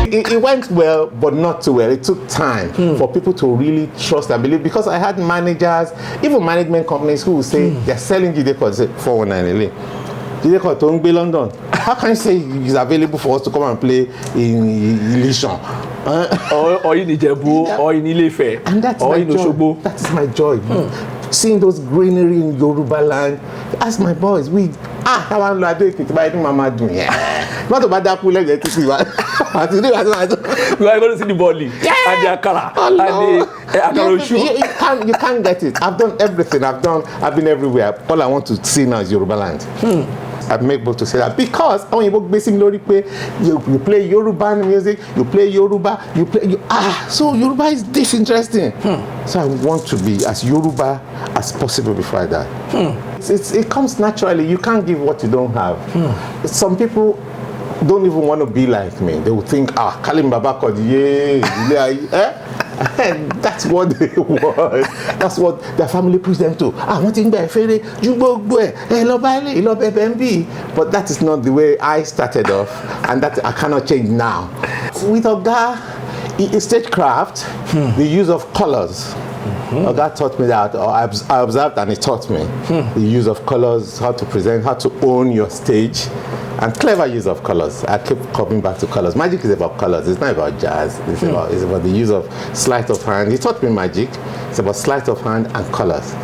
It went well, but not too well. It took time for people to really trust and believe, because I had managers, even management companies, who would say they're selling Jide Chord, say 419 Jide Chord to be London. How can you say he's available for us to come and play in Ilishan? Or in Ijebu, or in Ilefe, and that's or my in Osogbo. That is my joy. Seeing those greenery in Yoruba land. Ask my boys, we how am I doing it? By Mama doing not about that pool like that. We are going to see the body and the akara and the akara you can't get it. I've done everything. I've been everywhere. All I want to see now is Yoruba land. I'm able to say that because when you work basically you play Yoruba music, you play Yoruba, so Yoruba is this interesting. So I want to be as Yoruba as possible before I die. It comes naturally. You can't give what you don't have. Some people don't even want to be like me. They will think, Kalim Baba Chord, that's what they want. That's what their family pushed them to. But that is not the way I started off, and that I cannot change now. With Oga, stagecraft, the use of colors. Oga taught me that, or I observed and he taught me the use of colors, how to present, how to own your stage, and clever use of colors. I keep coming back to colors. Magic is about colors. It's not about jazz. It's about the use of sleight of hand. He taught me magic. It's about sleight of hand and colors.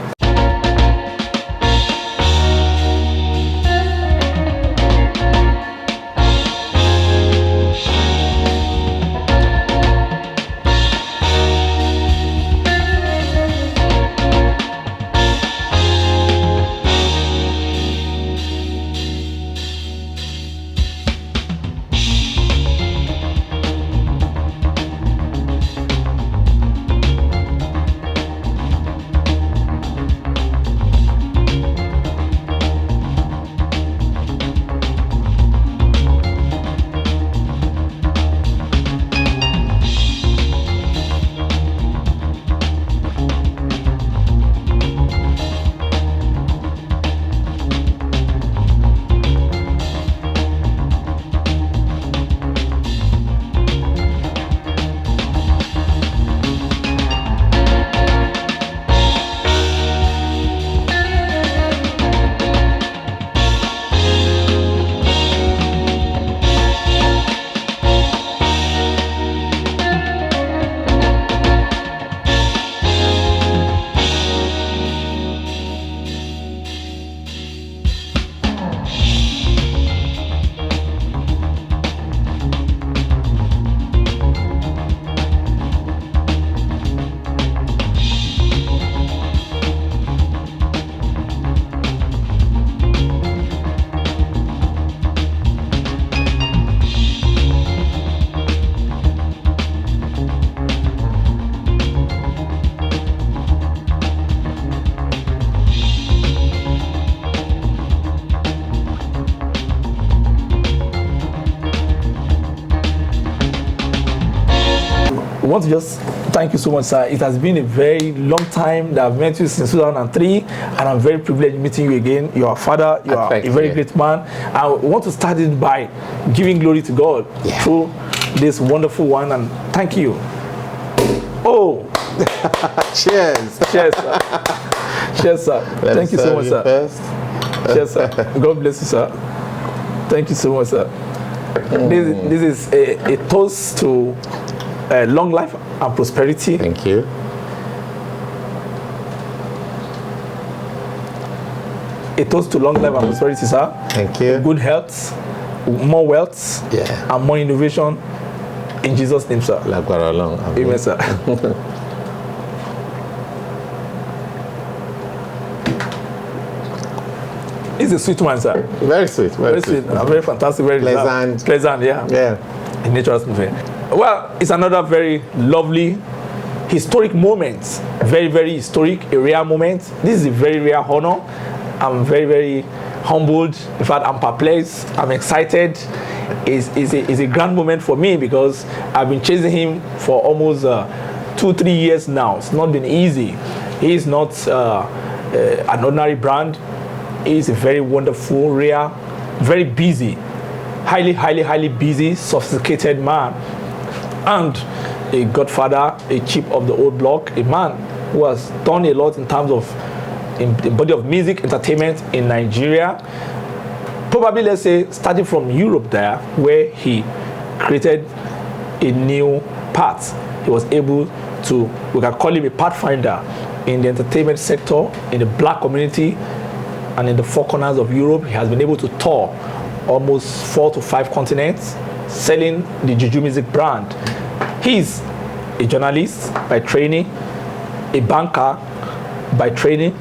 I want to just thank you so much, sir. It has been a very long time that I've met you since 2003, and I'm very privileged meeting you again. You are a father, you are a very great man. I want to start it by giving glory to God through this wonderful one, and thank you. Oh, cheers. Cheers, sir. Cheers, sir. Thank you so much, sir. Cheers, sir. God bless you, sir. Thank you so much, sir. This is a toast to long life and prosperity. Thank you. A toast to long life and prosperity, sir. Thank you. Good health, more wealth, and more innovation. In Jesus' name, sir. Amen, sir. He's a sweet man, sir. Very sweet. Very sweet. Very fantastic. Very pleasant. Pleasant, yeah. A natural movie. Well, it's another very lovely, historic moment. Very, very historic, a rare moment. This is a very rare honor. I'm very, very humbled. In fact, I'm perplexed. I'm excited. It's a grand moment for me because I've been chasing him for almost 2-3 years now. It's not been easy. He's not an ordinary brand. He's a very wonderful, rare, very busy, highly busy, sophisticated man. and a godfather, a chief of the old block, a man who has done a lot in terms of in the body of music entertainment in Nigeria. Probably, let's say, starting from Europe there, where he created a new path. He was able to, we can call him a pathfinder in the entertainment sector, in the black community, and in the four corners of Europe. He has been able to tour almost 4 to 5 continents, selling the Juju Music brand. He's a journalist by training, a banker by training,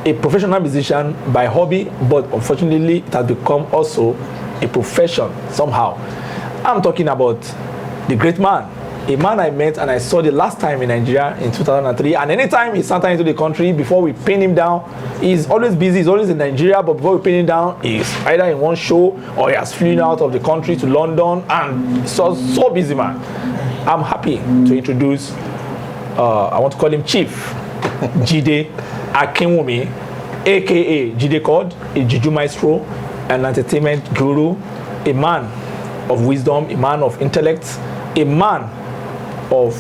a professional musician by hobby, but unfortunately it has become also a profession somehow. I'm talking about the great man, a man I met and I saw the last time in Nigeria in 2003, and anytime he sat into the country, before we pin him down, he's always busy, he's always in Nigeria, but before we pin him down, he's either in one show or he has flown out of the country to London, and so busy man. I'm happy to introduce, I want to call him Chief, Jide Akinwunmi, aka Jide Chord, a Juju maestro, an entertainment guru, a man of wisdom, a man of intellect, a man of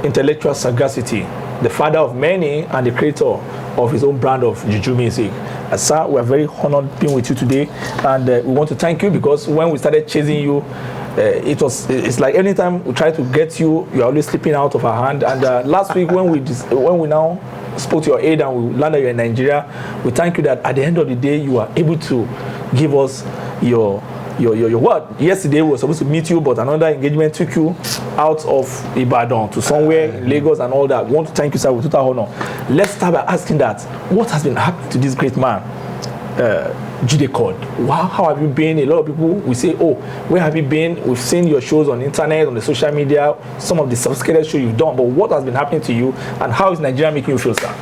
intellectual sagacity, the father of many and the creator of his own brand of Juju Music. Sir, we are very honored being with you today, and we want to thank you because when we started chasing you, it's like anytime we try to get you, you're always slipping out of our hand. And last week when we now spoke to your aid and we learned that you're in Nigeria, we thank you that at the end of the day you are able to give us your word. Yesterday we were supposed to meet you, but another engagement took you out of Ibadan to somewhere in Lagos and all that. We want to thank you, sir, with total honor. Let's start by asking that, what has been happening to this great man, Jide Chord? Wow, how have you been? A lot of people will say, oh, where have you been? We've seen your shows on the internet, on the social media, some of the sophisticated shows you've done, but what has been happening to you, and how is Nigeria making you feel, sir?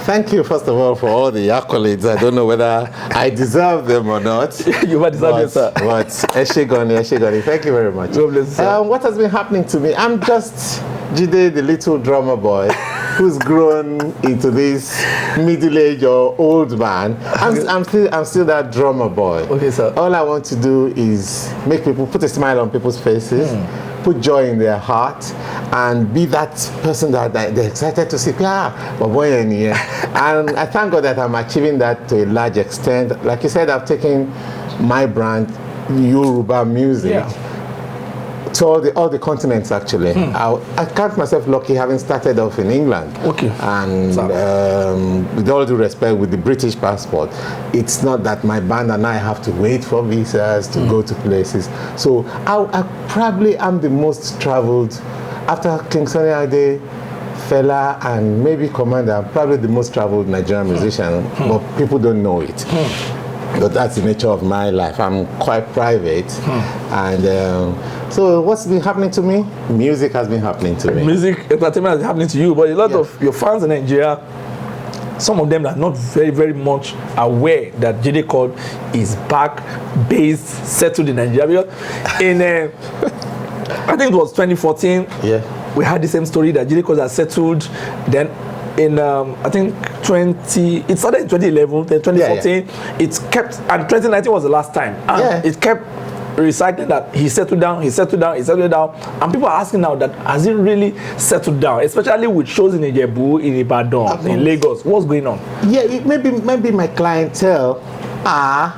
Thank you, first of all, for all the accolades. I don't know whether I deserve them or not. You might deserve them, sir. But Eshegoni, thank you very much. God bless you, what has been happening to me? I'm just Jide, the little drummer boy, who's grown into this middle-aged or old man. I'm still that drummer boy. Okay, sir. All I want to do is make people, put a smile on people's faces, put joy in their heart, and be that person that they're excited to see. And I thank God that I'm achieving that to a large extent. Like you said, I've taken my brand, Yoruba music, to all the continents actually. I count myself lucky having started off in England. Okay. And with all due respect, with the British passport, it's not that my band and I have to wait for visas to go to places. So I probably am the most traveled, after King Sunny Ade, Fela, and maybe Commander, I'm probably the most traveled Nigerian musician, but people don't know it. But that's the nature of my life. I'm quite private. And so what's been happening to me? Music has been happening to me. Music, entertainment is happening to you, but a lot of your fans in Nigeria, some of them are not very, very much aware that Jide Chord is back, based, settled in Nigeria. Because in, I think it was 2014, we had the same story that Jide Chord has settled. Then in I think it started in 2011, then 2014, it's kept, and 2019 was the last time, and it kept recycling that he settled down, and people are asking now that has he really settled down, especially with shows in Ijebu, in Ibadan, in Lagos. What's going on? Maybe my clientele are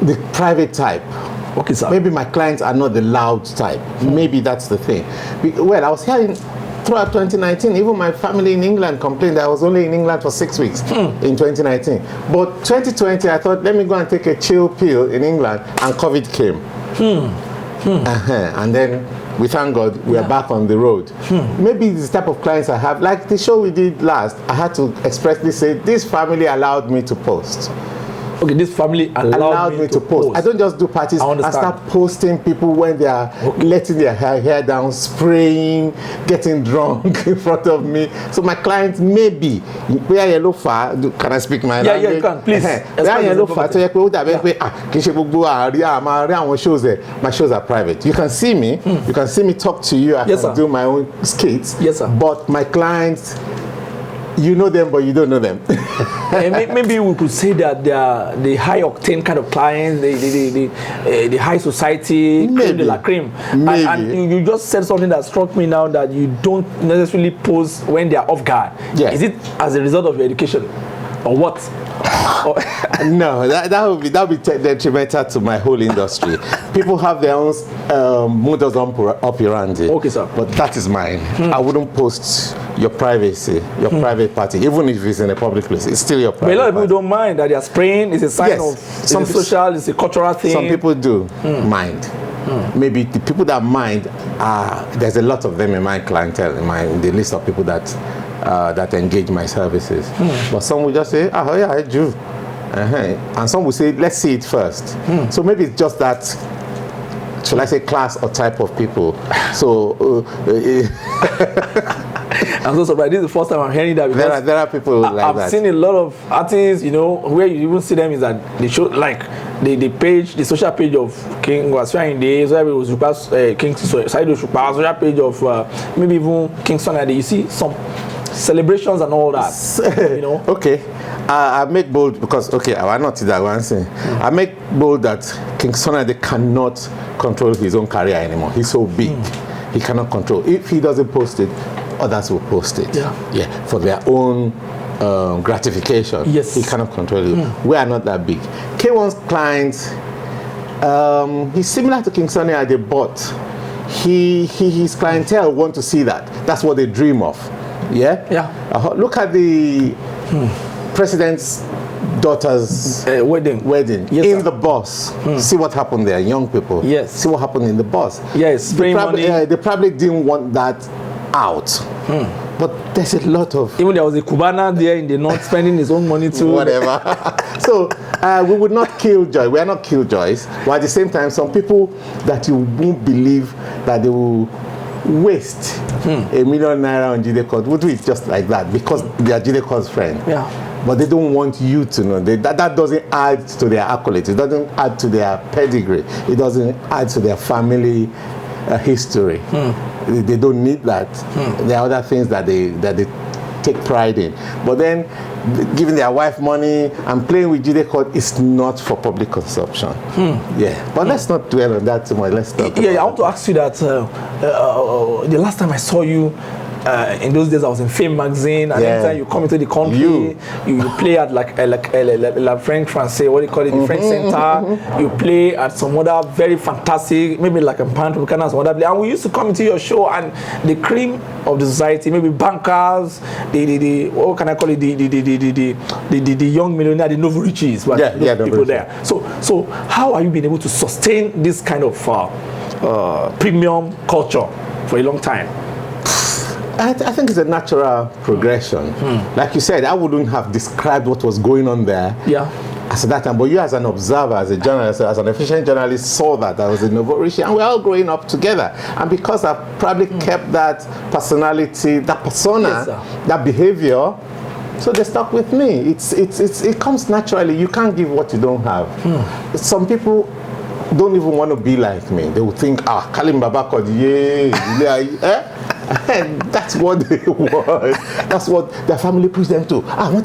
the private type. Okay, sir. Maybe my clients are not the loud type. Maybe that's the thing. Well, I was hearing throughout 2019, even my family in England complained that I was only in England for 6 weeks in 2019. But 2020, I thought, let me go and take a chill pill in England, and COVID came. And then, we thank God, we are back on the road. Maybe this type of clients I have, like the show we did last, I had to expressly say, this family allowed me to post. Okay, this family allowed me to post. I don't just do parties. I start posting people when they are letting their hair down, spraying, getting drunk in front of me. So my clients maybe, can I speak my language? Yeah, you can, please. My shows are private. You can see me. You can see me talk to you. I can do my own skits. Yes, sir. But my clients You know them, but you don't know them. Maybe we could say that they are the high octane kind of clients, the high society, creme de la creme. Maybe. And you just said something that struck me now, that you don't necessarily pose when they are off guard. Yes. Is it as a result of your education, or what? No, that would be detrimental to my whole industry. People have their own modus operandi. Okay, sir. But that is mine. I wouldn't post your privacy, your private party, even if it's in a public place. It's still your private. But a lot of party. people don't mind that they are spraying. It's a sign Yes. of some social, it's a cultural thing. Some people do mind. Maybe the people that mind there's a lot of them in my clientele, in the list of people that engage my services. But some will just say, oh yeah, I do. And some will say, let's see it first. So maybe it's just that, shall I say, class or type of people. So I'm so surprised. This is the first time I'm hearing that. There are people like that. I've seen a lot of artists, where you even see them is that they show like the social page of King Wasiu, King Saido Shupa, social page of maybe even King Sonade. You see some celebrations and all that. Okay. I make bold because I not that one thing. I make bold that King Sonade cannot control his own career anymore. He's so big, he cannot control. If he doesn't post it, others will post it. Yeah, for their own gratification. Yes, he cannot control it. We are not that big. K1's clients, he's similar to King Sonade, but his clientele want to see that. That's what they dream of. Yeah. Look at the president's daughter's wedding. Yes, in the bus. See what happened there, young people. Yes. See what happened in the bus. Yes. They probably didn't want that out. But there's a lot of... Even there was a Cubana there in the north spending his own money too. Whatever. So we would not kill joy. We are not killjoys. But at the same time, some people that you won't believe that they will waste ₦1 million on Jide Chord would do it just like that because they are Jide Chord's friend. Yeah. But they don't want you to know. That doesn't add to their accolades. It doesn't add to their pedigree. It doesn't add to their family history. They don't need that. There are other things that they take pride in. But then giving their wife money and playing with Jide Chord is not for public consumption. Yeah. But let's not dwell on that too much. Let's talk about I want to ask you that the last time I saw you, in those days I was in Fame magazine, and anytime you come into the country, you play at like La French Francais, what do you call it, the French Center. You play at some other very fantastic, maybe like a parenthood, some other place. And we used to come into your show, and the cream of the society, maybe bankers, the what can I call it, the young millionaire, the novel riches, but people there. So how are you being able to sustain this kind of premium culture for a long time? I think it's a natural progression. Like you said, I wouldn't have described what was going on there as at that time. But you as an observer, as a journalist, as an efficient journalist, saw that I was a novel rishi, and we're all growing up together. And because I've probably kept that personality, that persona, that behavior, so they stuck with me. It comes naturally. You can't give what you don't have. Some people don't even want to be like me. They would think, Kalim Baba Chord, and that's what they want. That's what their family pushed them to. But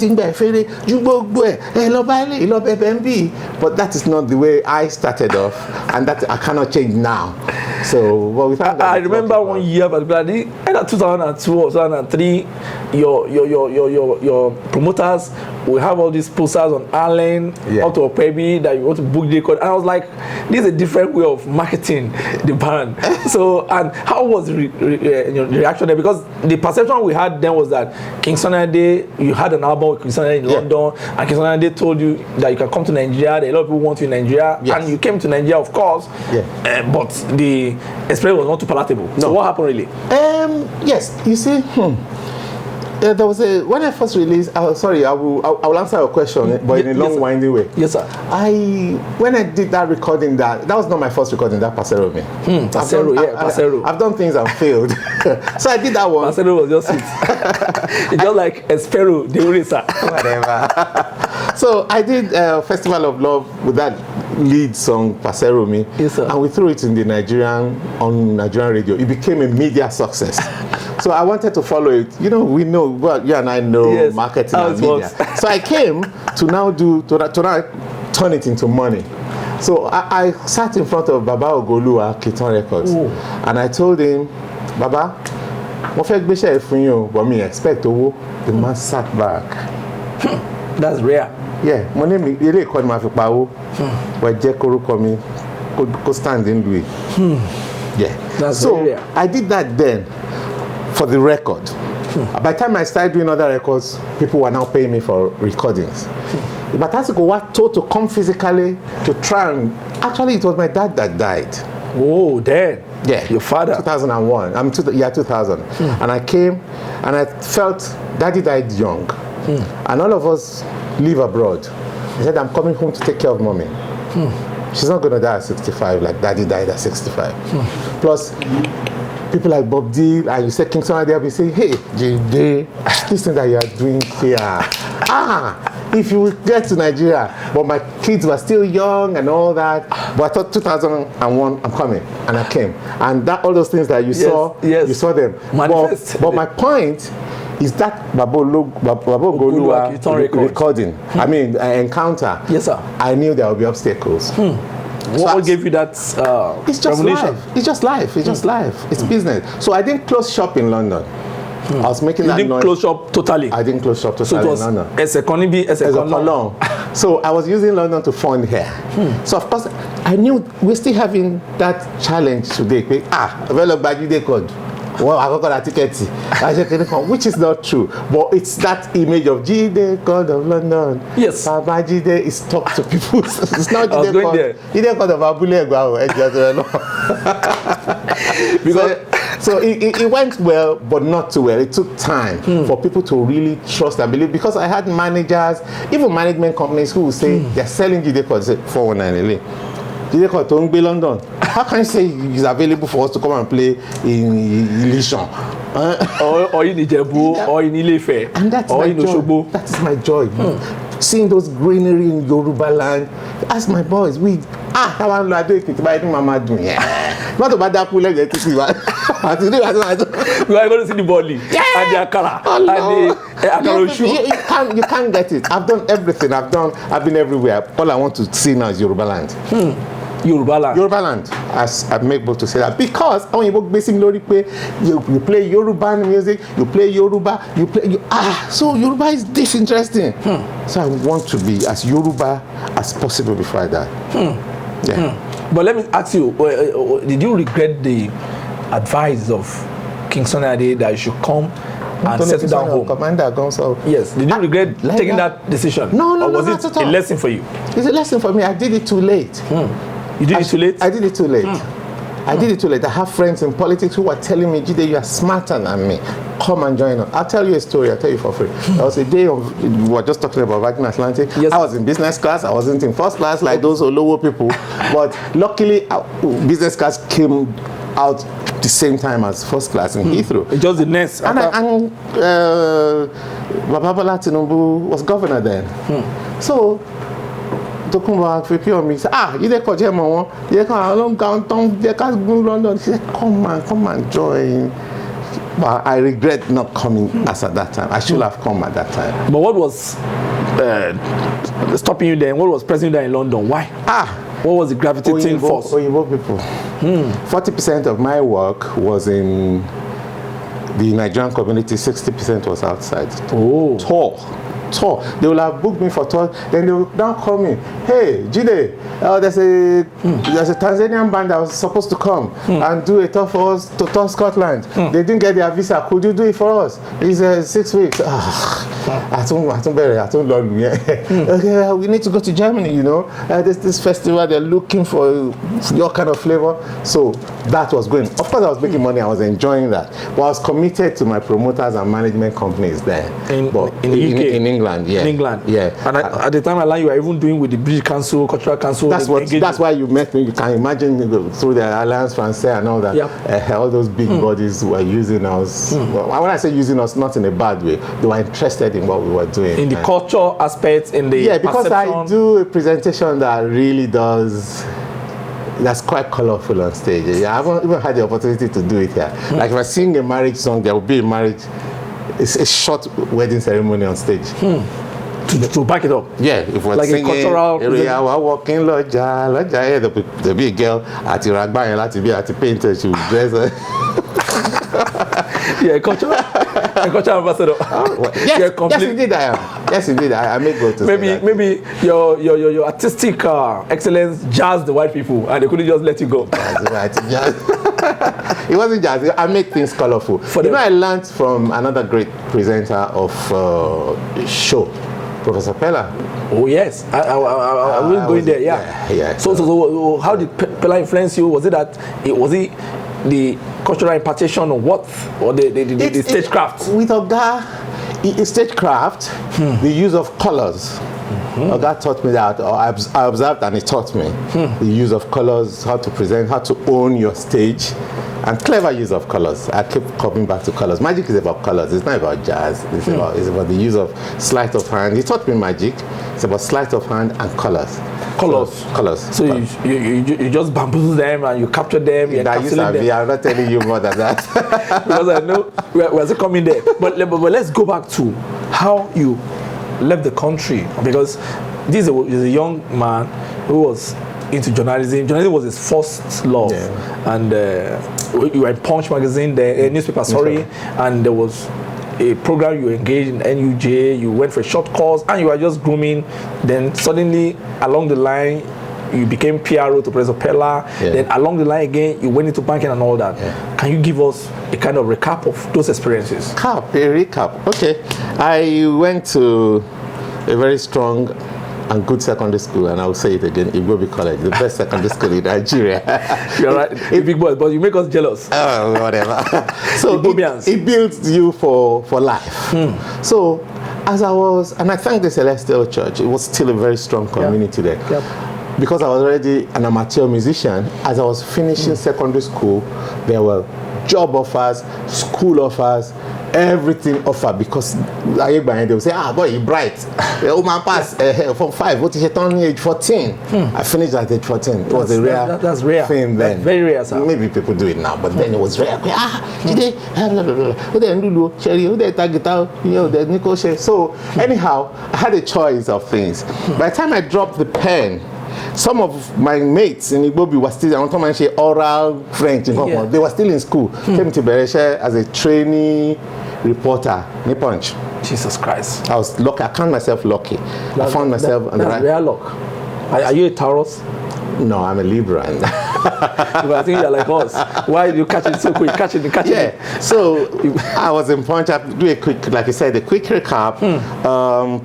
that is not the way I started off, and that I cannot change now. So, I remember one year, particularly either 2002 or 2003, your promoters will have all these posters on Allen, out of Pebi, that you want to book the record, and I was like, this is a different way of marketing the band. So, and how was the reaction there? Because the perception we had then was that King Sonade, you had an album with King Sonade in London, and King Sonade told you that you can come to Nigeria, that a lot of people want you in Nigeria, and you came to Nigeria, of course, but the experience was not too palatable. So what happened really? Yes, you see, there was when I first released, sorry, I will answer your question, but in a long, winding way. Yes, sir. When I did that recording, that was not my first recording, that Parcero Me. Parcero. I've done things and failed. So I did that one. Parcero was just it. It's just like Espero, the Urisa. Whatever. So I did Festival of Love with that lead song, Parcero Me. Yes, sir. And we threw it in the on Nigerian radio. It became a media success. So So I wanted to follow it. You know, we know, well, you and I know marketing and media. So I came to now turn it into money. So I sat in front of Baba Ogoluwa Kiton Records. Ooh. And I told him, Baba, mo fẹ́ gbéṣẹ́ fún yín o, but me expect owó. The man sat back. That's rare. Yeah, mo ní mi ilé ìkọ́ni máa fi pawó. Wọ́n jẹ́ kórúkọ mi kó stand in Louis. Yeah. That's so very rare. I did that then for the record. By the time I started doing other records, people were now paying me for recordings. But as I was told to come physically to try and actually it was my dad that died. Oh, Dad. Yeah. Your father. 2001. 2000. And I came and I felt Daddy died young. And all of us live abroad. He said, I'm coming home to take care of mommy. She's not going to die at 65 like Daddy died at 65. Plus, people like Bob D and you say Kingston, they'll be saying, hey, Jide, this thing that you are doing here. If you get to Nigeria, but my kids were still young and all that. But I thought 2001, I'm coming, and I came. And that all those things that you saw, you saw them. But my point is that Baba Ogoluwa recording, I mean, encounter. Yes, sir. I knew there would be obstacles. What gave you that it's just revelation? Life. It's just life. It's just life. It's business. So I didn't close shop in London. I was making that noise. You didn't close shop totally? I didn't close shop totally in London. So So I was using London to fund here. So of course, I knew we're still having that challenge today. Jide Chord. Well, I got a ticket, which is not true, but it's that image of Jide Chord of London. Yes. Baba Jide is talk to people. It's not Jide Chord. Jide Chord of Abule Because so it went well, but not too well. It took time for people to really trust and believe. Because I had managers, even management companies, who would say they're selling Jide Chord, say 419 Jide Chord to be London. How can you say he's available for us to come and play in Ilishan? Or in Ijebu, or in Ilefe, and that's or my in Osogbo. That is my joy. Seeing those greenery in Yoruba land. Ask my boys, we how am I doing it? Why do Mama do? Not about that pool like to see what. We are going to see the body and the akara and the you can't get it. I've done everything. I've been everywhere. All I want to see now is Yoruba land. Yoruba land. I'm able to say that because when you play Yoruba music, you play Yoruba, so Yoruba is this interesting. So I want to be as Yoruba as possible before I die. But let me ask you, did you regret the advice of King Sunny Ade that you should come and settle down home? Commander Gonzo. Yes. Did you regret taking that decision? No, or was it a lesson for you? It's a lesson for me. I did it too late. You did it too late? I did it too late. I did it too late. I have friends in politics who are telling me, Jide, you are smarter than me. Come and join us. I'll tell you a story. I'll tell you for free. There was a day we were just talking about Virgin Atlantic. Yes. I was in business class. I wasn't in first class like those lower people. But luckily, business class came out the same time as first class in Heathrow. It just the next. And Baba Tinubu was governor then. So Tokunbo prepare me. Say, Jide Chord here, mama. Jide Chord along downtown. Jide Chord go London. She said, come and join. But I regret not coming as at that time. I should have come at that time. But what was stopping you there? What was pressing you there in London? Why? What was the gravitating force? Oyibo people. 40% of my work was in the Nigerian community. 60% was outside. Tour. They will have booked me for tour. Then they will now call me. Hey, Jide, there's a Tanzanian band that was supposed to come and do a tour for us to tour Scotland. They didn't get their visa. Could you do it for us? It's 6 weeks. I don't learn. Okay, we need to go to Germany. You know, there's this festival. They're looking for your kind of flavor. So that was going. Of course, I was making money. I was enjoying that. But I was committed to my promoters and management companies there. In the UK. In England, yeah. In England, yeah. And at the time I learned you were even doing with the British Council, Cultural Council. That's why you met me. You can imagine through the Alliance Française and all that. Yeah. All those big bodies were using us. Well, when I say using us, not in a bad way. They were interested in what we were doing. In the culture aspects, in the because perception. I do a presentation that really does that's quite colorful on stage. Yeah, I haven't even had the opportunity to do it here. Like if I sing a marriage song, there will be a marriage. It's a short wedding ceremony on stage. To back it up. Yeah, if we're like singing, a cultural. area we're walking, Loja, yeah, there'll be a girl at the ragba and at the painter, she will dress her. Yeah, cultural ambassador. Yes, indeed I am. Yes, indeed I make go to maybe your artistic excellence jazzed the white people and they couldn't just let you go. It wasn't jazz. I make things colorful. I learned from another great presenter of show, Professor Pella. Oh yes, I was going there. Yeah. So how did Pella influence you? Was it the cultural impartation or what, or the stagecraft? With Oga, stagecraft, the use of colors. Oga taught me that, or I observed and he taught me the use of colors, how to present, how to own your stage, and clever use of colors. I keep coming back to colors. Magic is about colors. It's not about jazz. It's about the use of sleight of hand. He taught me magic. It's about sleight of hand and colors. Colors. So you just bamboozle them and you capture them. You encapsulate them. I'm not telling you more than that. Because I know we're still coming there. But let's go back to how you left the country, because this is a young man who was into journalism. Journalism was his first love, and you were in Punch magazine, the newspaper, and there was a program you engaged in NUJ. You went for a short course, and you were just grooming. Then suddenly, along the line, you became PRO to Professor Pella. Then along the line again, you went into banking and all that. Can you give us a kind of recap of those experiences? A recap. Okay. I went to a very strong and good secondary school, and I'll say it again, Igbobi College, the best secondary school in Nigeria. You're right, big boy, but you make us jealous. Oh, whatever. So it builds you for life. So as I was, and I thank the Celestial Church, it was still a very strong community there. Because I was already an amateur musician, as I was finishing secondary school, there were job offers, school offers, everything offered, because they will say, boy, you're bright. The old man passed from 5, what is it on age 14? I finished at age 14. It was a rare thing then. That's very rare, sir. Maybe people do it now, but then it was rare. So anyhow, I had a choice of things. By the time I dropped the pen, some of my mates in Igbobi were still, I want to mention oral French, they were still in school. Came to Beresha as a trainee reporter, Punch. Jesus Christ. I was lucky. I count myself lucky. I found myself on the right. Rare luck. Are you a Taurus? No, I'm a Libra. But I think you're like us. Why do you catch it so quick? Catch it. So I was in Punch. I do a quick, like I said, a quick recap.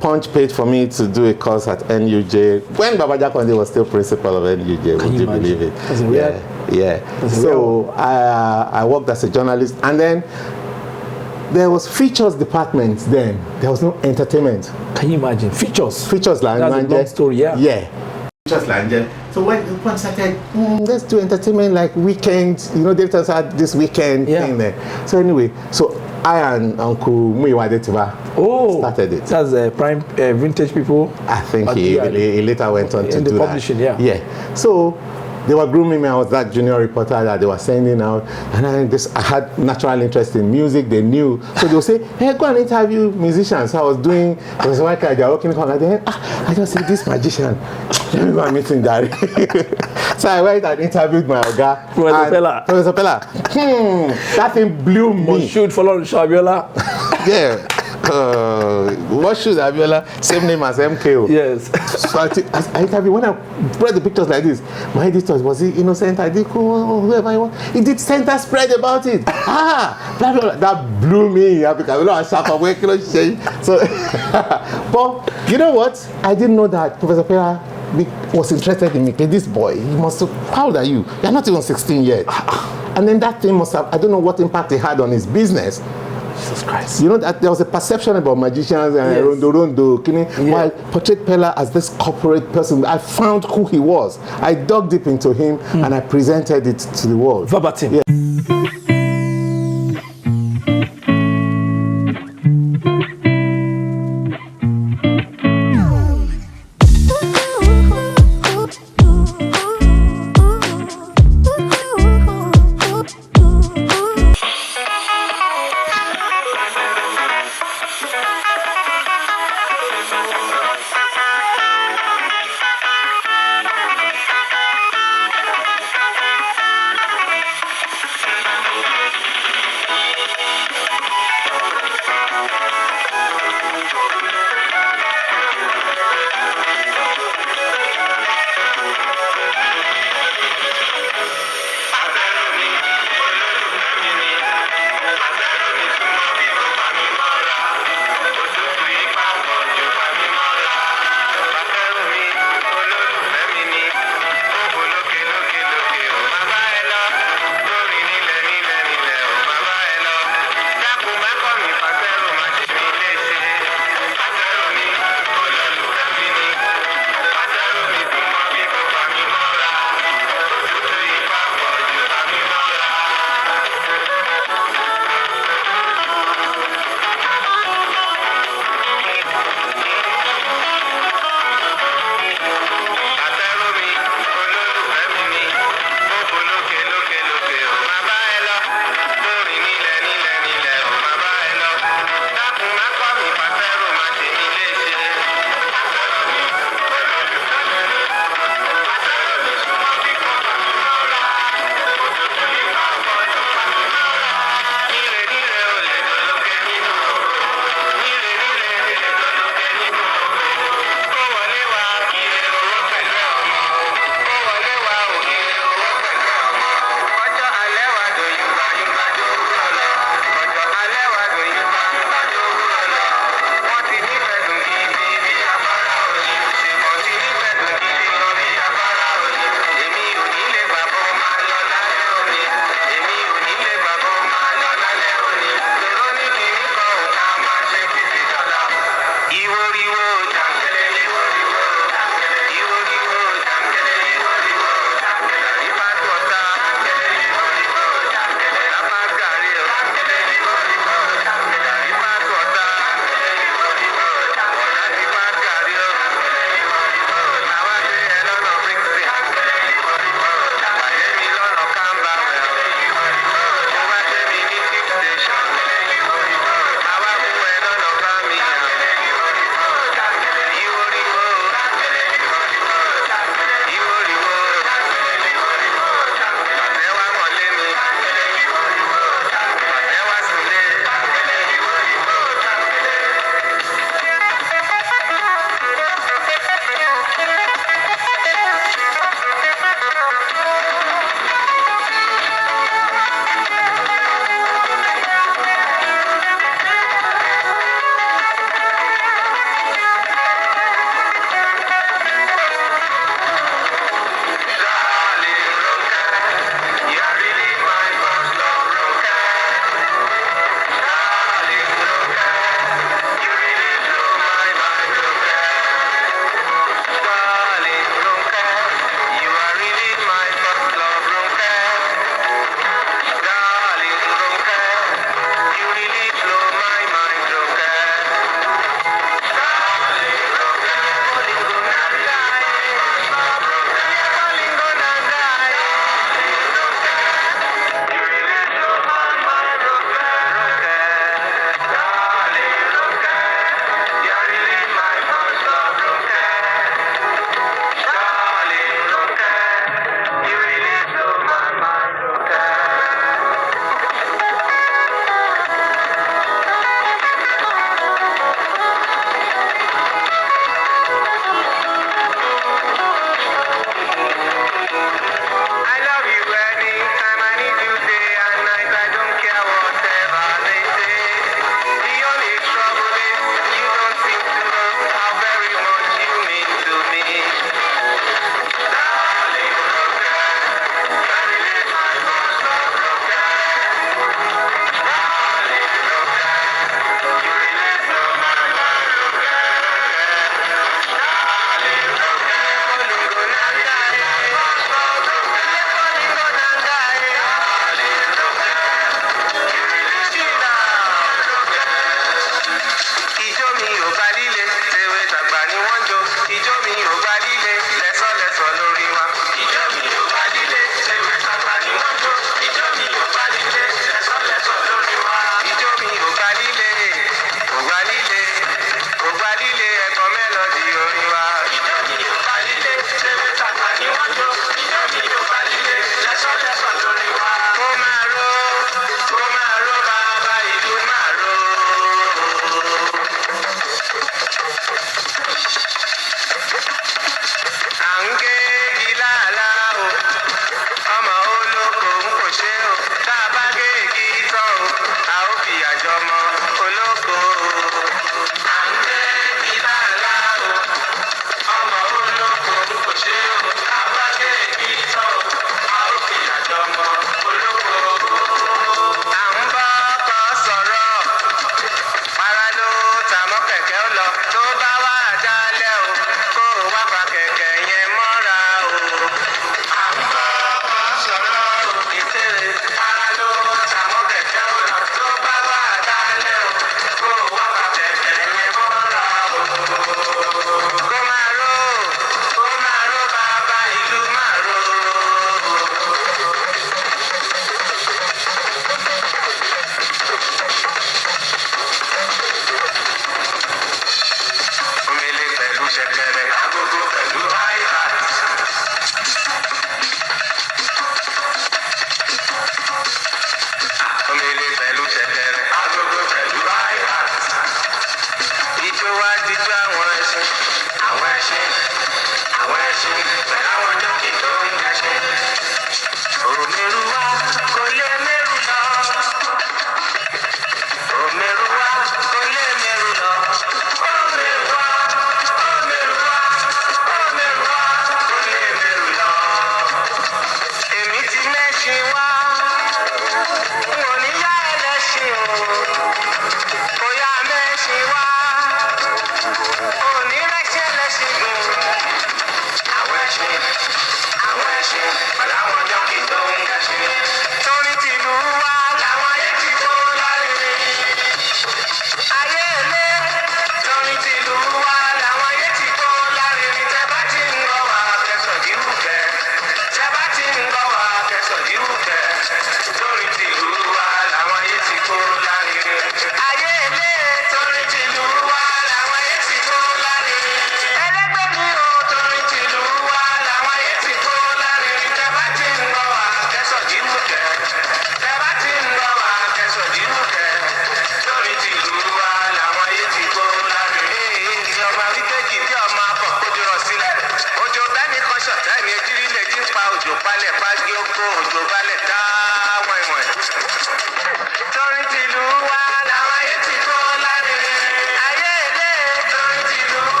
Punch paid for me to do a course at NUJ when Baba Jakonde was still principal of NUJ. Would you believe it? So I worked as a journalist, and then there was features departments then. There was no entertainment. Can you imagine? Features like that's a long story, Features like that. So when one started, let's do entertainment like weekends. They just had this weekend thing there. So anyway, I and Uncle Muyiwa Adetiba started it. That's prime vintage people. I think he later went on to do the publishing, that. So they were grooming me. I was that junior reporter that they were sending out, and I had natural interest in music. They knew, so they would say, "Hey, go and interview musicians." So I was doing. There was one guy working on. I just said, "This magician, let me go and meet him, Daddy." So I went and interviewed my Oga, Professor Pella. That thing blew me. Shoot for Abiola. What shoes Abiola? Same name as MKO. Yes. So I interviewed, when I read the pictures like this, my editor, was he innocent? I did whoever he was. He did center spread about it. Blah, blah, blah. That blew me up because I was so, but you know what? I didn't know that Professor Pella was interested in me. This boy, he must have, how old are you? You're not even 16 yet. And then that thing must have, I don't know what impact it had on his business. Jesus Christ. That there was a perception about magicians and rondo, while portrayed Pella as this corporate person. I found who he was. I dug deep into him and I presented it to the world. Verbatim.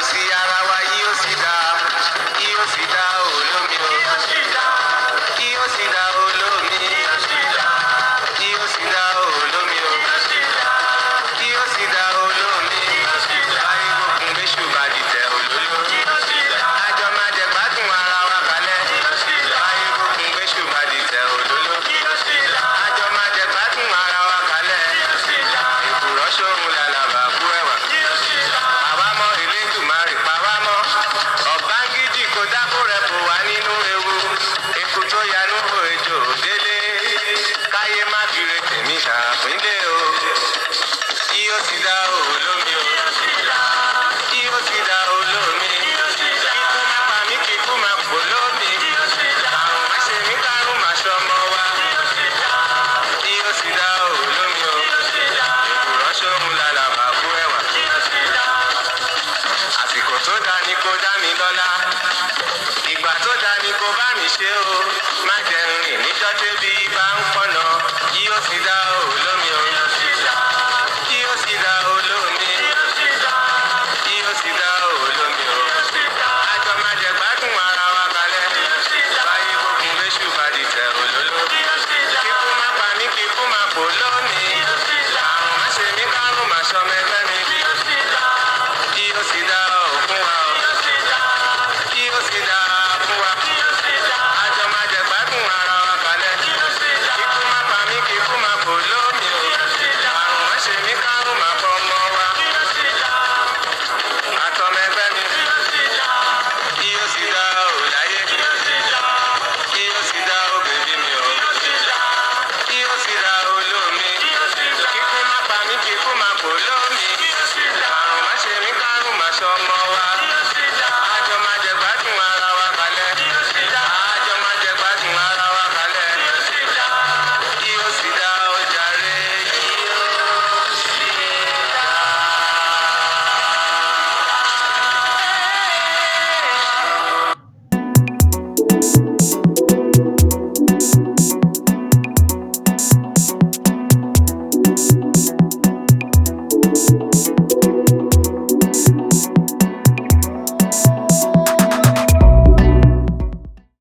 sí ara wa yóò sì dá olómi o. Yóò sì dá olómi. Yóò sì dá olómi o. Yóò sì dá olómi. Báyìí gbógun méṣù bá dìtẹ̀ olóló. Àjọ máa jẹ gbádùn ara wa kalẹ̀. Báyìí gbógun méṣù bá dìtẹ̀ olóló. Àjọ máa jẹ gbádùn ara wa kalẹ̀. Èkùrọ́ ṣóhun làlàbà kú ẹ̀wà. Àwa mọ Elédùmarè pa wá mọ́. Ọ̀bángíjì kò dákú rẹ̀ kò wá nínú ewu. Eku tó yanú ho ejò délé. Káyé má fire tèmi ṣàpínlẹ̀ o. Yóò ti dá olómi o. Yóò ti dá olómi. Kíkú má pa mí, kíkú má pò lómi. Àrùn má ṣe mí, kárùn má ṣọmọ wa. Yóò ti dá olómi o. Èkùrọ́ ṣóhun làlàbà kú ẹ̀wà. Àsìkò tó dá ni kò dá mi lọ́lá. Ìgbà tó dá ni kò bá mi ṣe o. Má jẹ́ rìn níjọ́ débi bá ń pọ̀nà. Yóò ti dá o.